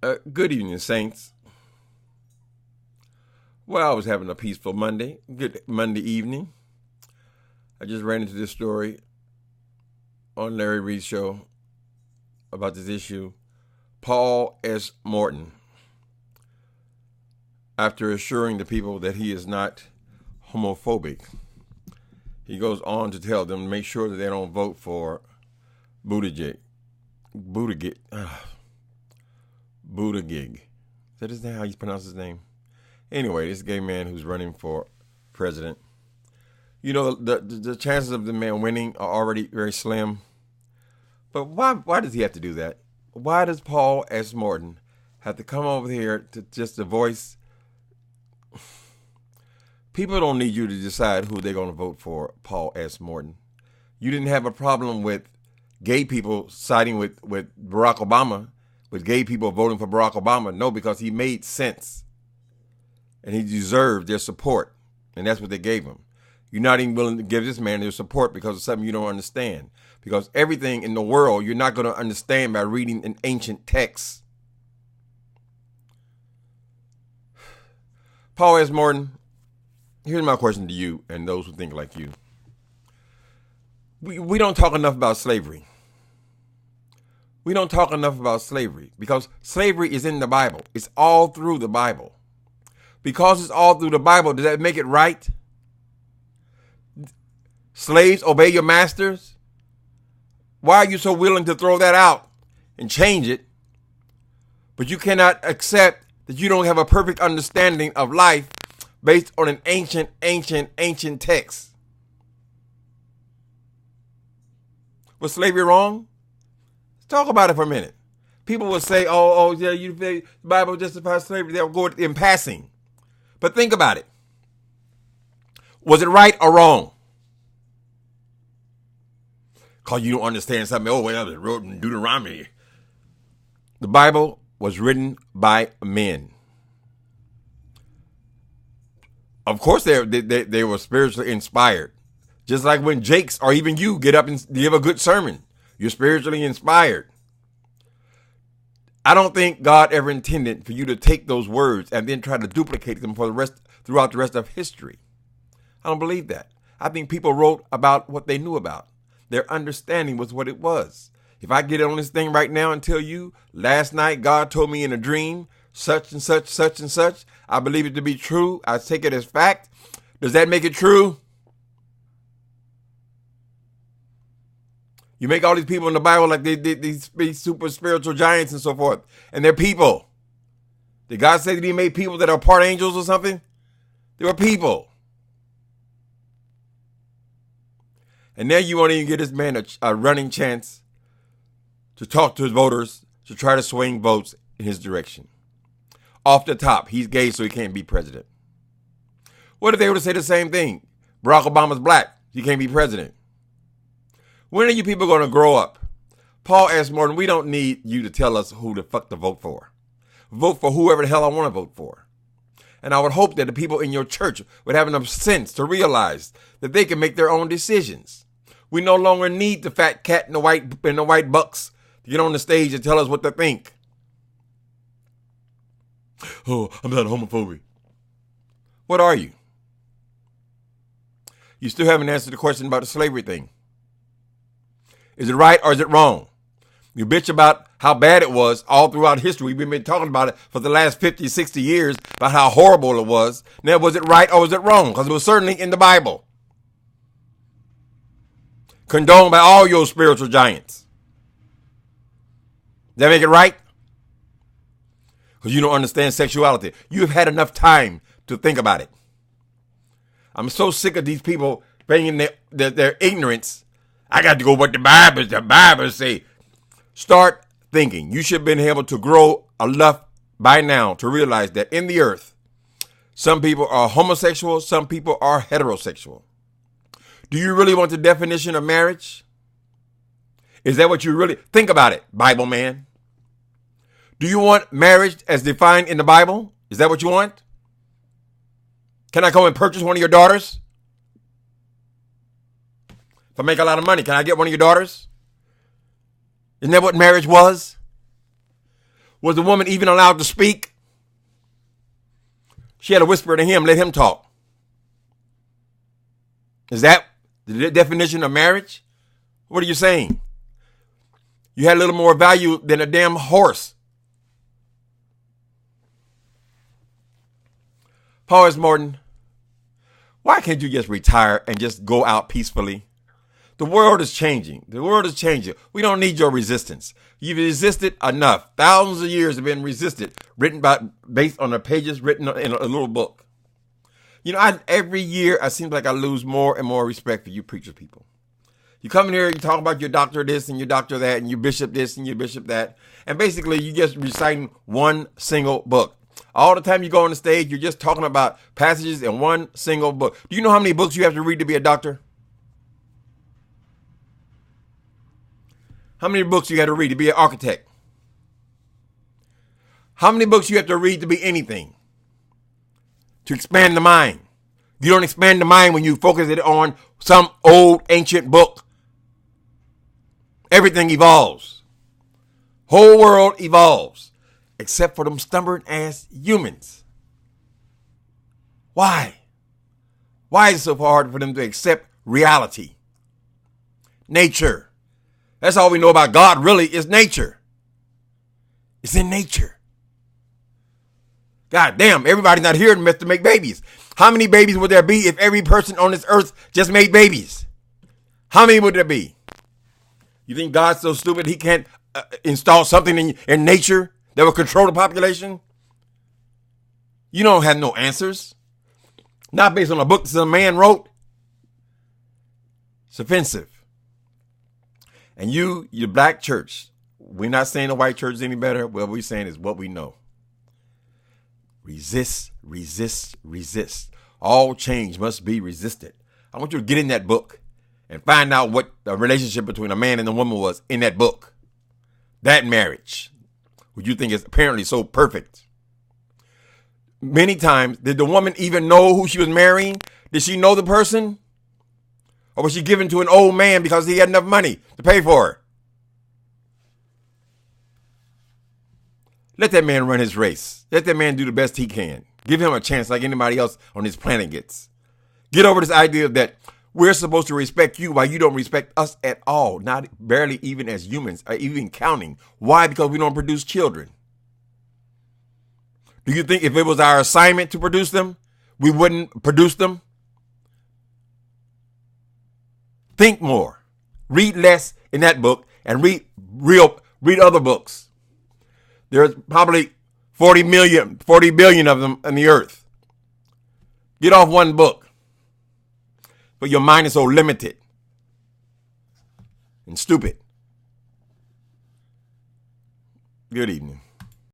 Good evening, Saints. Well, I was having a peaceful Monday. Good Monday evening. I just ran into this story on Larry Reed's show about this issue. Paul S. Morton, after assuring the people that he is not homophobic, he goes on to tell them to make sure that they don't vote for Buttigieg. Buttigieg. Is that how you pronounce his name? Anyway, this gay man who's running for president. You know, the chances of the man winning are already very slim. But why does he have to do that? Why does Paul S. Morton have to come over here to just to voice? People don't need you to decide who they're going to vote for, Paul S. Morton. You didn't have a problem with gay people siding with Barack Obama, with gay people voting for Barack Obama. No, because he made sense. And he deserved their support. And that's what they gave him. You're not even willing to give this man their support because of something you don't understand. Because everything in the world you're not going to understand by reading an ancient text. Paul S. Morton, here's my question to you and those who think like you. We don't talk enough about slavery. We don't talk enough about slavery because slavery is in the Bible. It's all through the Bible. Because it's all through the Bible, does that make it right? Slaves, obey your masters. Why are you so willing to throw that out and change it? But you cannot accept that you don't have a perfect understanding of life based on an ancient text. Was slavery wrong? Let's talk about it for a minute. People will say, yeah, the Bible justifies slavery. They'll go in passing. But think about it. Was it right or wrong? Because you don't understand something. It was wrote in Deuteronomy. The Bible was written by men. Of course, they were spiritually inspired. Just like when Jakes or even you get up and give a good sermon. You're spiritually inspired. I don't think God ever intended for you to take those words and then try to duplicate them throughout the rest of history. I don't believe that. I think people wrote about what they knew about. Their understanding was what it was. If I get on this thing right now and tell you, last night God told me in a dream, such and such, such and such, I believe it to be true. I take it as fact. Does that make it true? You make all these people in the Bible like these super spiritual giants and so forth. And they're people. Did God say that he made people that are part angels or something? They were people. And now you won't even give this man a running chance to talk to his voters, to try to swing votes in his direction. Off the top, he's gay, so he can't be president. What if they were to say the same thing? Barack Obama's black, he can't be president. When are you people going to grow up? Paul S. Morton, we don't need you to tell us who the fuck to vote for. Vote for whoever the hell I want to vote for. And I would hope that the people in your church would have enough sense to realize that they can make their own decisions. We no longer need the fat cat and the white bucks to get on the stage and tell us what to think. Oh, I'm not homophobic. What are you? You still haven't answered the question about the slavery thing. Is it right or is it wrong? You bitch about how bad it was all throughout history. We've been talking about it for the last 50, 60 years about how horrible it was. Now, was it right or was it wrong? Because it was certainly in the Bible. Condoned by all your spiritual giants. Does that make it right? Because you don't understand sexuality. You've had enough time to think about it. I'm so sick of these people bringing their ignorance. I got to go what the Bible say. Start thinking. You should have been able to grow enough by now to realize that in the earth, some people are homosexual, some people are heterosexual. Do you really want the definition of marriage? Is that what you really think about it, Bible man? Do you want marriage as defined in the Bible? Is that what you want? Can I come and purchase one of your daughters? If I make a lot of money, can I get one of your daughters? Isn't that what marriage was? Was the woman even allowed to speak? She had to whisper to him, let him talk. Is that the definition of marriage? What are you saying? You had a little more value than a damn horse. Pause, Morton. Why can't you just retire and just go out peacefully? The world is changing. The world is changing. We don't need your resistance. You've resisted enough. Thousands of years have been resisted, based on the pages written in a little book. You know, every year I seem like I lose more and more respect for you preacher people. You come in here, you talk about your doctor this and your doctor that and your bishop this and your bishop that. And basically you just reciting one single book. All the time you go on the stage, you're just talking about passages in one single book. Do you know how many books you have to read to be a doctor? How many books you got to read to be an architect? How many books you have to read to be anything? To expand the mind. You don't expand the mind when you focus it on some old ancient book. Everything evolves. Whole world evolves. Except for them stubborn ass humans. Why? Why is it so hard for them to accept reality? Nature. That's all we know about God really is nature. It's in nature. God damn, everybody's not here to make babies. How many babies would there be if every person on this earth just made babies? How many would there be? You think God's so stupid he can't install something in nature that will control the population? You don't have no answers. Not based on a book that some man wrote. It's offensive. And you black church, we're not saying the white church is any better. What we're saying is what we know. Resist, resist, resist. All change must be resisted. I want you to get in that book and find out what the relationship between a man and a woman was in that book. That marriage, which you think is apparently so perfect. Many times, did the woman even know who she was marrying? Did she know the person? Or was she given to an old man because he had enough money to pay for her? Let that man run his race. Let that man do the best he can. Give him a chance like anybody else on this planet gets. Get over this idea that we're supposed to respect you while you don't respect us at all. Not barely even as humans, or even counting. Why? Because we don't produce children. Do you think if it was our assignment to produce them, we wouldn't produce them? Think more. Read less in that book and read other books. There's probably 40 billion of them on the earth. Get off one book. But your mind is so limited and stupid. Good evening.